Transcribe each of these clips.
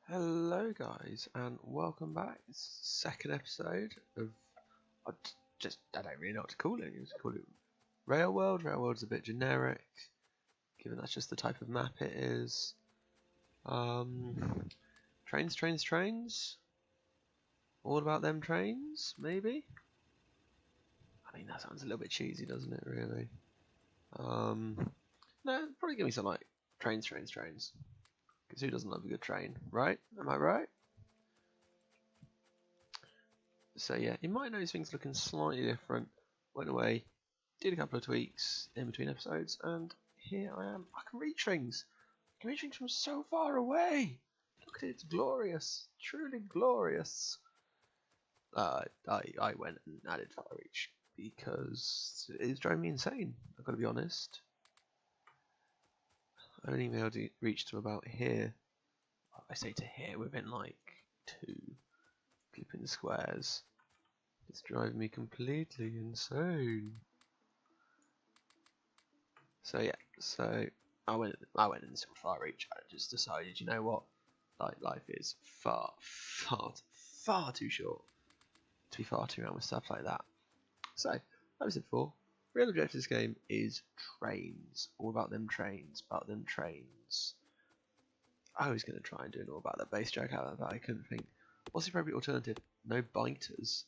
Hello guys and welcome back. It's the second episode of I don't really know what to call it. You just call it Railworld. Railworld's a bit generic, given that's just the type of map it is. Trains. All about them trains, maybe? I mean that sounds a little bit cheesy, doesn't it, really? No, probably give me some like trains. Because who doesn't love a good train, right? Am I right? So yeah, you might notice things looking slightly different. Went away, did a couple of tweaks in between episodes, and here I am. I can reach things. I can reach things from so far away. Look at it, it's glorious, truly glorious. I went and added far reach because it's driving me insane. I've got to be honest. I only been able to reach to about here. I say to here within like 2 flipping squares. It's driving me completely insane. So yeah, I went in some far reach. I just decided, you know what, like life is far too short to be farting around with stuff like that. So, like I said before, real objective of this game is trains. All about them trains, I was going to try and do it all about that bass joke out of that, but I couldn't think. What's the appropriate alternative? No biters.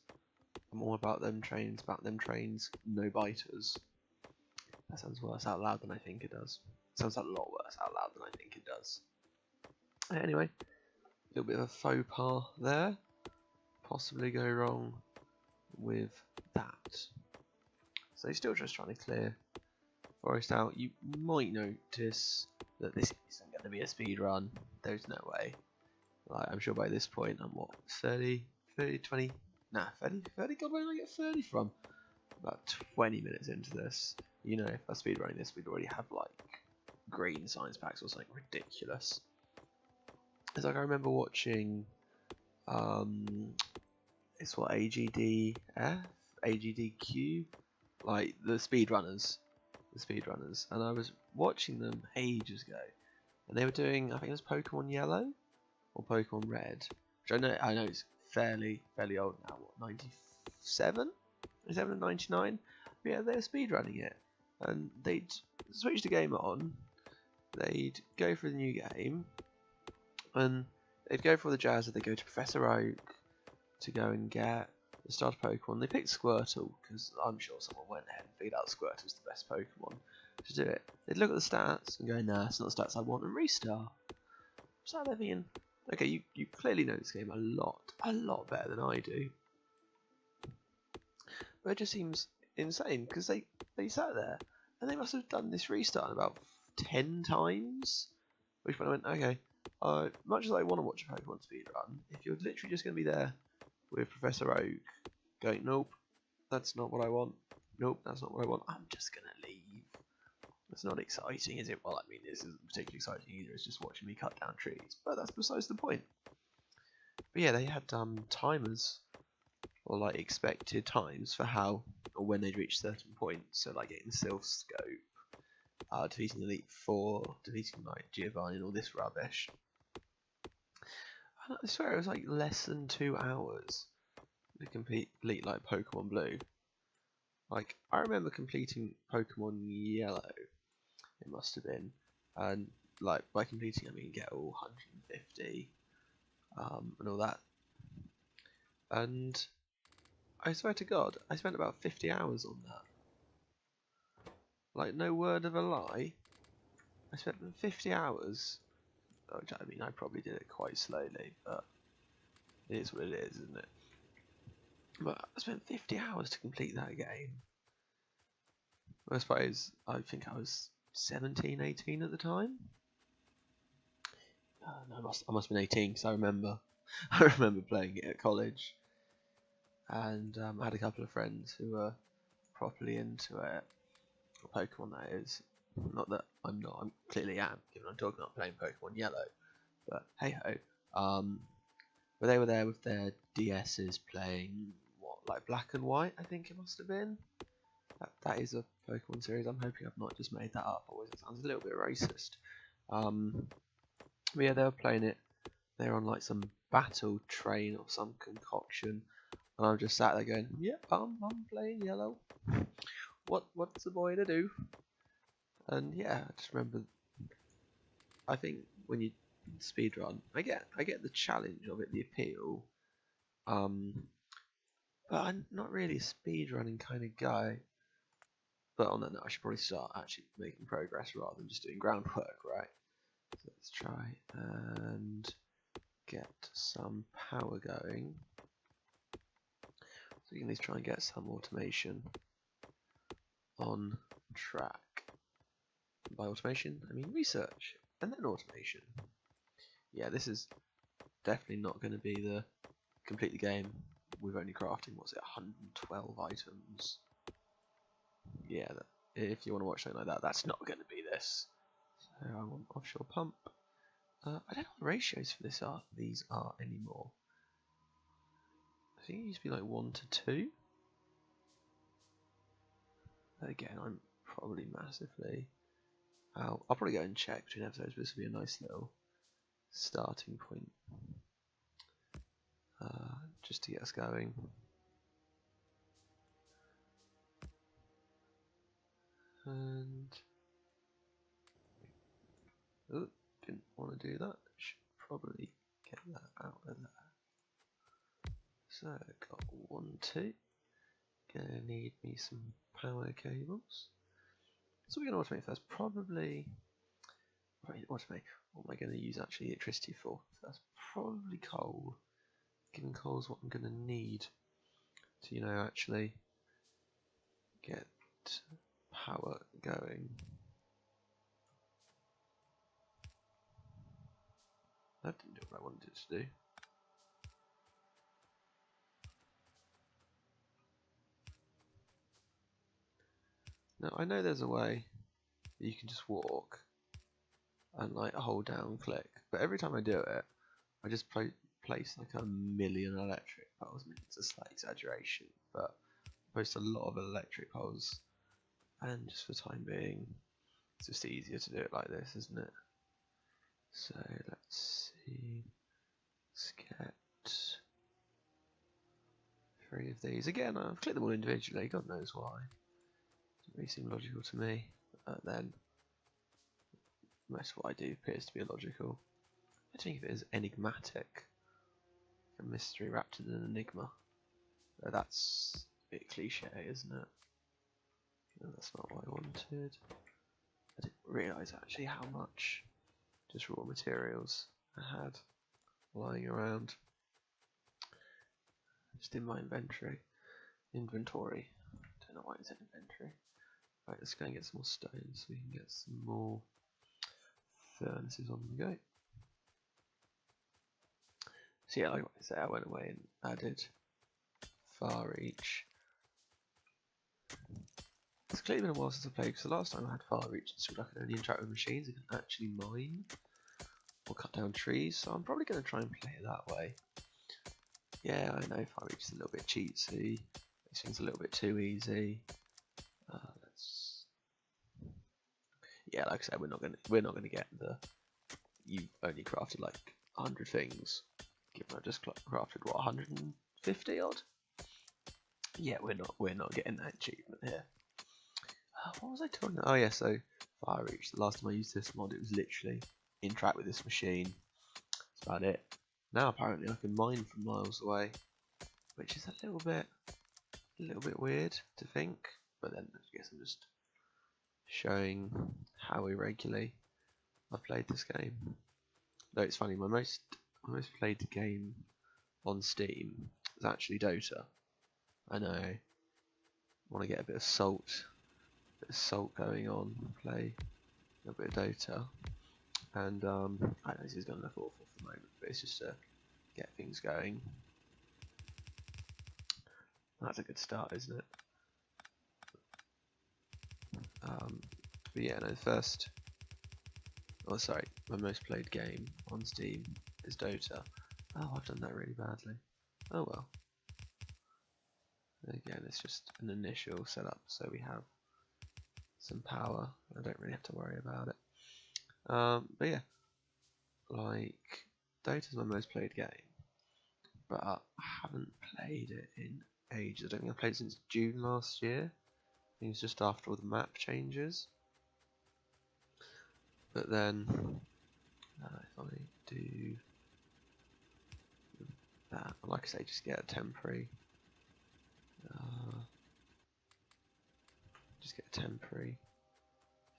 I'm all about them trains, no biters. That sounds worse out loud than I think it does. It sounds a lot worse out loud than I think it does. Anyway, a little bit of a faux pas there. Possibly go wrong with that. So still just trying to clear forest out. You might notice that this isn't going to be a speed run. There's no way. Like, I'm sure by this point I'm what, 30, 20? Nah, 30? God, where did I get 30 from? About 20 minutes into this. You know, if I was speedrunning this, we'd already have like green science packs or something ridiculous. It's like I remember watching, it's what, AGDF, AGDQ, like the speedrunners, and I was watching them ages ago, and they were doing, I think it was Pokemon Yellow or Pokemon Red, which I know it's fairly old now. What, 97? 97 and 99? But yeah, they were speedrunning it, and they'd switch the game on. They'd go through the new game, and they'd go for the jazz that they go to Professor Oak to go and get the starter Pokemon. They picked Squirtle because I'm sure someone went ahead and figured out Squirtle was the best Pokemon to do it. They'd look at the stats and go, nah, it's not the stats I want, and restart. So they're being, okay, you clearly know this game a lot better than I do. But it just seems insane because they sat there and they must have done this restart about 10 times. Which when I went, okay, much as I want to watch a Pokemon speedrun, if you're literally just going to be there with Professor Oak going, nope, that's not what I want, nope, that's not what I want, I'm just going to leave. It's not exciting, is it? Well, I mean, this isn't particularly exciting either, it's just watching me cut down trees, but that's besides the point. But yeah, they had timers, or like expected times for how or when they'd reach certain points, so like getting the Sylph Scope, defeating Elite Four, defeating like Giovanni and all this rubbish. And I swear it was like less than 2 hours to complete like Pokemon Blue. Like, I remember completing Pokemon Yellow, it must have been, and like by completing I mean get all 150 and all that, and I swear to God I spent about 50 hours on that. Like, no word of a lie, I spent 50 hours, which I mean I probably did it quite slowly, but it is what it is, isn't it? But I spent 50 hours to complete that game. I suppose I think I was 17, 18 at the time. No, I must have been 18 because I remember playing it at college, and I had a couple of friends who were properly into it. Pokemon, that is. Not that I'm not. I'm clearly am, given I'm talking about playing Pokemon Yellow. But hey ho. But they were there with their DSs playing what, like Black and White, I think it must have been. That is a Pokemon series. I'm hoping I've not just made that up, otherwise it sounds a little bit racist. But yeah, they were playing it they're on like some battle train or some concoction, and I'm just sat there going, "Yep, I'm playing yellow. What's the boy to do?" And yeah, I just remember. I think when you speedrun, I get the challenge of it, the appeal. But I'm not really a speedrunning kind of guy. But on that note, I should probably start actually making progress rather than just doing groundwork, right? So let's try and get some power going. So we can at least try and get some automation on track. By automation, I mean research, and then automation. Yeah, this is definitely not going to be the complete the game with only crafting, what's it, 112 items. Yeah, if you want to watch something like that, that's not going to be this. So I want offshore pump. I don't know what the ratios for these are anymore. I think it used to be like 1 to 2. Again, I'm probably massively out. I'll probably go and check between episodes, but this will be a nice little starting point. Just to get us going. And oh, didn't want to do that. Should probably get that out of there. So got 1, 2. Gonna need me some power cables. So we're gonna automate first. Probably automate. What am I gonna use actually electricity for? So that's probably coal. Given coal's what I'm gonna need to, actually get power going. That didn't do what I wanted it to do. Now I know there's a way that you can just walk and like hold down click, but every time I do it, I just place like 1,000,000 electric poles. I mean, it's a slight exaggeration, but I post a lot of electric poles, and just for the time being, it's just easier to do it like this, isn't it? So let's see. Let's get 3 of these. Again, I've clicked them all individually, God knows why. Doesn't really seem logical to me. Then, most of what I do appears to be illogical. I think of it as enigmatic. A mystery wrapped in an enigma. That's a bit cliche, isn't it? No, that's not what I wanted. I didn't realise actually how much just raw materials I had lying around. Just in my inventory. Don't know why it's in inventory. Right, let's go and get some more stones so we can get some more furnaces on the go. So yeah, like I said, I went away and added far reach. It's clearly been a while since I played, because the last time I had far reach, it's I could only interact with machines. I can actually mine or cut down trees, so I'm probably going to try and play it that way. Yeah, I know far reach is a little bit cheatsy. This thing's a little bit too easy. Yeah, like I said, we're not gonna get the you've only crafted like 100 things. Given I've just crafted what 150 odd. Yeah, we're not getting that achievement here. What was I talking about? Oh yeah, so fire reach. The last time I used this mod, it was literally interact with this machine. That's about it. Now apparently I can mine from miles away, which is a little bit weird to think. But then I guess I'm just showing how irregularly I've played this game. Though it's funny, my most played game on Steam is actually Dota. I know. I want to get a bit of salt going on. Play a bit of Dota, and I know this is going to look awful for the moment, but it's just to get things going. That's a good start, isn't it? But yeah, no, my most played game on Steam is Dota. Oh, I've done that really badly. Oh well. Again, it's just an initial setup, so we have some power. I don't really have to worry about it. But yeah, like Dota's my most played game, but I haven't played it in ages. I don't think I've played it since June last year. I think it's just after all the map changes. But then, if I do that, like I say, just get a temporary,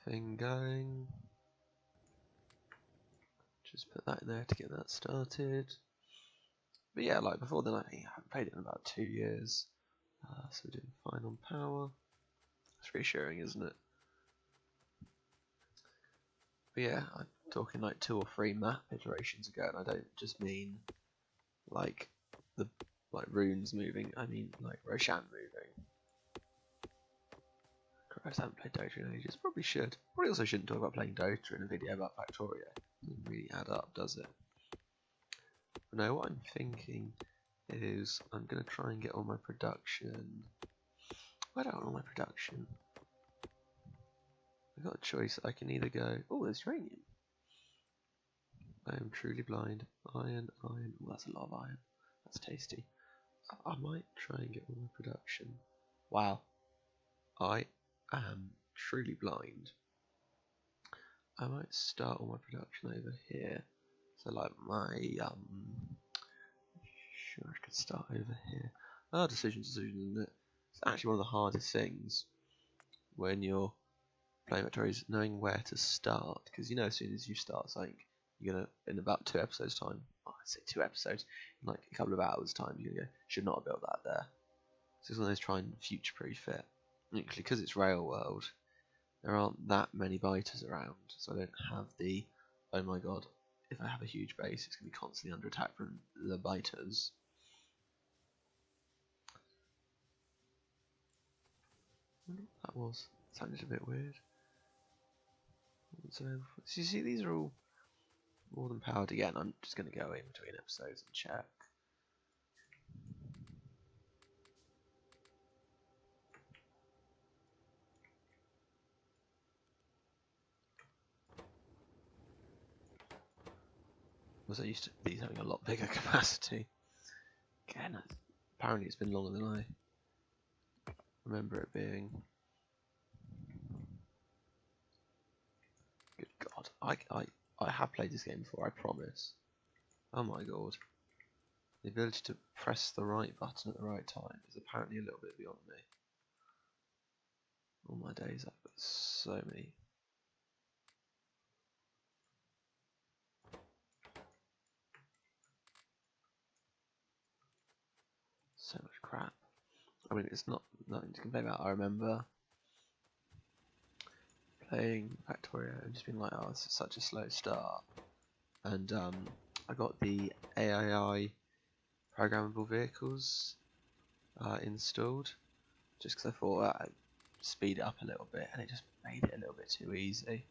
thing going. Just put that in there to get that started. But yeah, like before then, I haven't played it in about 2 years. So we're doing fine on power. It's reassuring, isn't it? But yeah, I'm talking like 2 or 3 map iterations ago, and I don't just mean like the runes moving. I mean like Roshan moving. Christ, I haven't played Dota in ages. Probably should. Probably also shouldn't talk about playing Dota in a video about Factorio. Doesn't really add up, does it? But no, what I'm thinking is I'm going to try and get all my production. Where do I want all my production? I've got a choice. I can either go, oh, there's uranium. I am truly blind. Iron. Oh, that's a lot of iron. That's tasty. I might try and get all my production. Wow. I am truly blind. I might start all my production over here. So like my sure I could start over here. Decision, isn't it? It's actually one of the hardest things when you're playing Factorio is knowing where to start, because you know as soon as you start something, you're gonna in about 2 episodes time. Oh, I'd say 2 episodes, in like a couple of hours time, you're gonna go, should not have built that there. So it's one of those try and future-proof it. Actually, because it's Railworld, there aren't that many biters around, so I don't have the, oh my god, if I have a huge base, it's going to be constantly under attack from the biters. I wonder what that was. It sounded a bit weird. So you see, these are all more than powered again. I'm just going to go in between episodes and check. Was I used to these having a lot bigger capacity? Again, apparently it's been longer than I remember it being. Good God, I have played this game before, I promise. Oh my god. The ability to press the right button at the right time is apparently a little bit beyond me. All my days I've got so many. So much crap. I mean, it's nothing to complain about. I remember playing Factorio and just being like, oh, this is such a slow start. And I got the AII programmable vehicles installed just because I thought I'd speed it up a little bit, and it just made it a little bit too easy,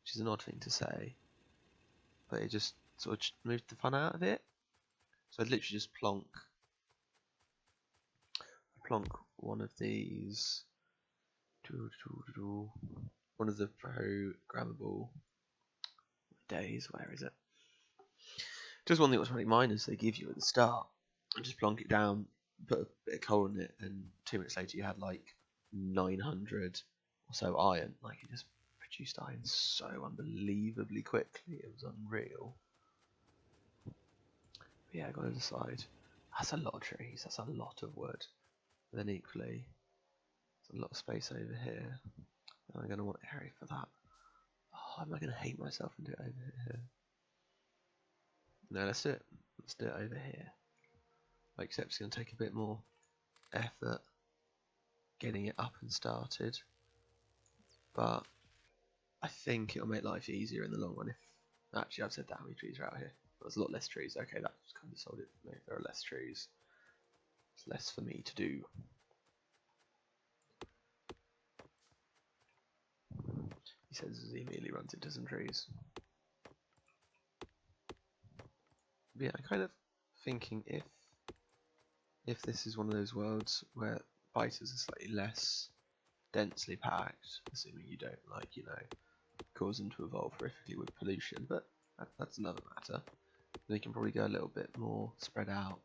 which is an odd thing to say, but it just sort of moved the fun out of it. So I'd literally just plonk one of these, one of the programmable days, where is it? Just one of the automatic miners they give you at the start, and just plonk it down, put a bit of coal in it, and 2 minutes later you had like 900 or so iron. Like, it just produced iron so unbelievably quickly, it was unreal. But yeah, I got to decide. That's a lot of trees, that's a lot of wood. And then equally, there's a lot of space over here. And I'm going to want area for that. Oh, am I going to hate myself and do it over here? No, let's do it. Let's do it over here. Except it's going to take a bit more effort getting it up and started. But I think it'll make life easier in the long run. If actually, I've said that, how many trees are out here? There's a lot less trees. Okay, that's kind of sold it for me. There are less trees. It's less for me to do. He says as he immediately runs into some trees. But yeah, I'm kind of thinking if this is one of those worlds where biters are slightly less densely packed, assuming you don't, like, you know, cause them to evolve horrifically with pollution, but that's another matter. They can probably go a little bit more spread out,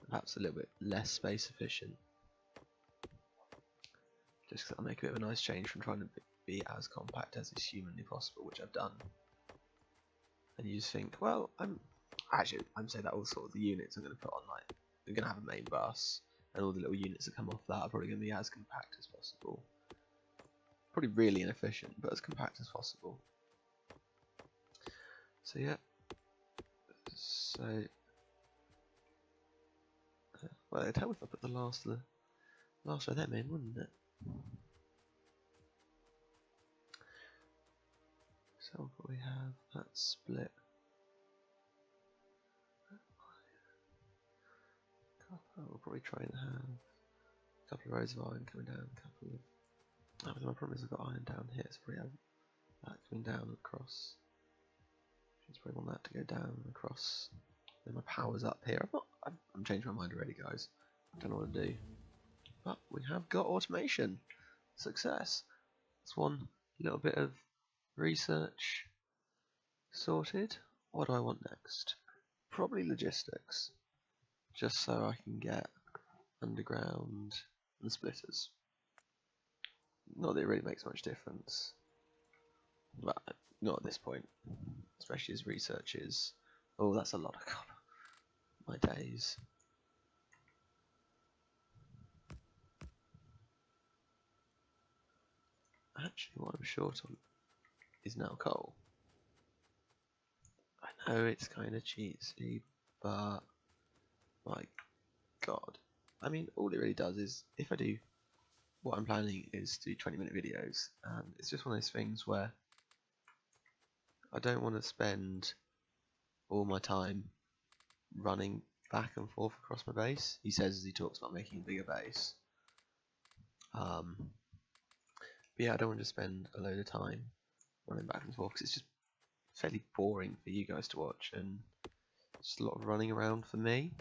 perhaps a little bit less space efficient. Just because I'll make a bit of a nice change from trying to be as compact as is humanly possible, which I've done. And you just think, well, I'm saying that all sort of the units I'm going to put on, like, I'm going to have a main bus, and all the little units that come off that are probably going to be as compact as possible. Probably really inefficient, but as compact as possible. So yeah. So, well, it'd help if I put the last of them in, wouldn't it? So we'll probably have that split. We'll probably try and have a couple of rows of iron coming down, a couple of. Oh, my problem is I've got iron down here, so probably have that coming down across. Just probably want that to go down and across. Then my power's up here. I'm changing my mind already, guys. I don't know what to do. But we have got automation. Success. That's one little bit of research sorted. What do I want next? Probably logistics. Just so I can get underground and splitters. Not that it really makes much difference. But not at this point. Especially as research is. Oh, that's a lot of copper. My days. Actually, what I'm short on is now coal. I know it's kind of cheesy, but my god. I mean, all it really does is, if I do, what I'm planning is to do 20-minute videos, and it's just one of those things where I don't want to spend all my time running back and forth across my base. He says as he talks about making a bigger base. But yeah, I don't want to spend a load of time running back and forth because it's just fairly boring for you guys to watch and just a lot of running around for me.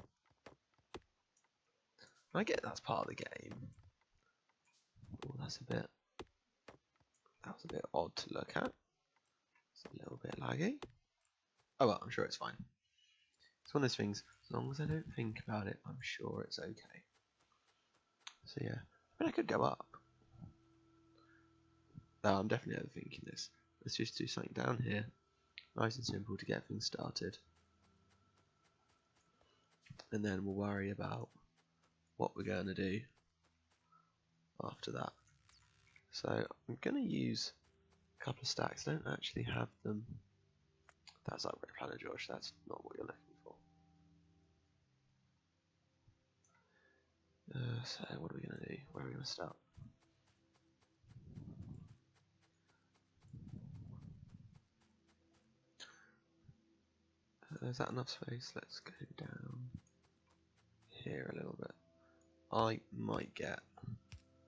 I get that's part of the game. Oh, that was a bit odd to look at. It's a little bit laggy. Oh well, I'm sure it's fine. It's one of those things, as long as I don't think about it, I'm sure it's okay. So yeah, I mean I could go up. No, I'm definitely overthinking this. Let's just do something down here. Nice and simple to get things started. And then we'll worry about what we're going to do after that. So I'm going to use a couple of stacks. I don't actually have them. That's upgrade planner, Josh. That's not what you're looking for. So what are we going to do? Where are we going to start? Is that enough space? Let's go down here a little bit. I might get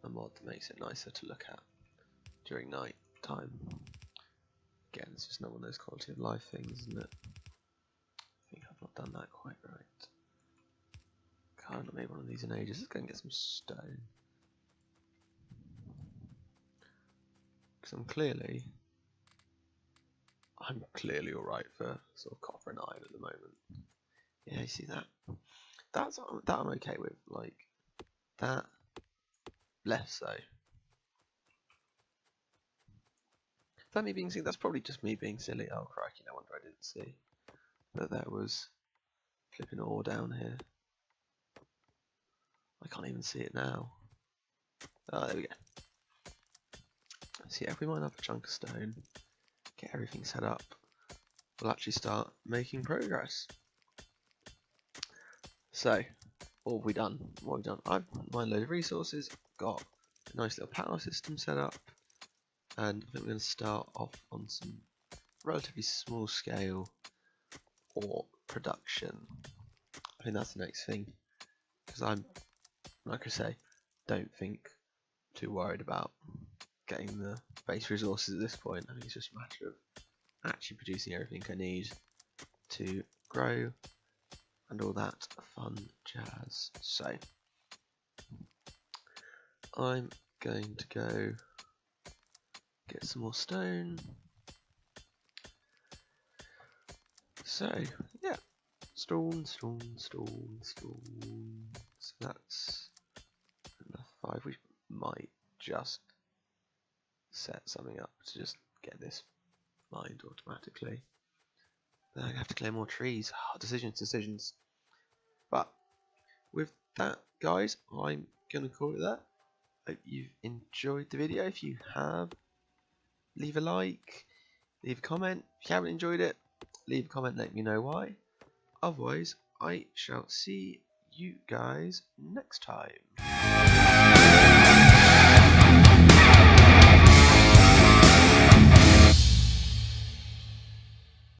a mod that makes it nicer to look at during night time. Again, it's just not one of those quality of life things, isn't it? I think I've not done that quite right. Can't make one of these in ages. Let's go and get some stone. Because I'm clearly alright for sort of copper and iron at the moment. Yeah, you see that? That I'm okay with. Like that, less so. That me being silly. That's probably just me being silly. Oh crikey! No wonder I didn't see that there was flipping ore down here. I can't even see it now. Oh, there we go. So yeah, if we mine up a chunk of stone, get everything set up, we'll actually start making progress. So, what have we done? I've mined a load of resources, got a nice little power system set up, and I think we're going to start off on some relatively small scale ore production. I think that's the next thing, because I'm, like I say, don't think too worried about getting the base resources at this point. I think it's just a matter of actually producing everything I need to grow and all that fun jazz. So I'm going to go get some more stone. So yeah, stone. So that's enough 5. We might just set something up to just get this mined automatically. Then I have to clear more trees. Decisions. But with that, guys, I'm gonna call it that. Hope you've enjoyed the video. If you have, leave a like, leave a comment. If you haven't enjoyed it, leave a comment, let me know why. Otherwise, I shall see you guys next time.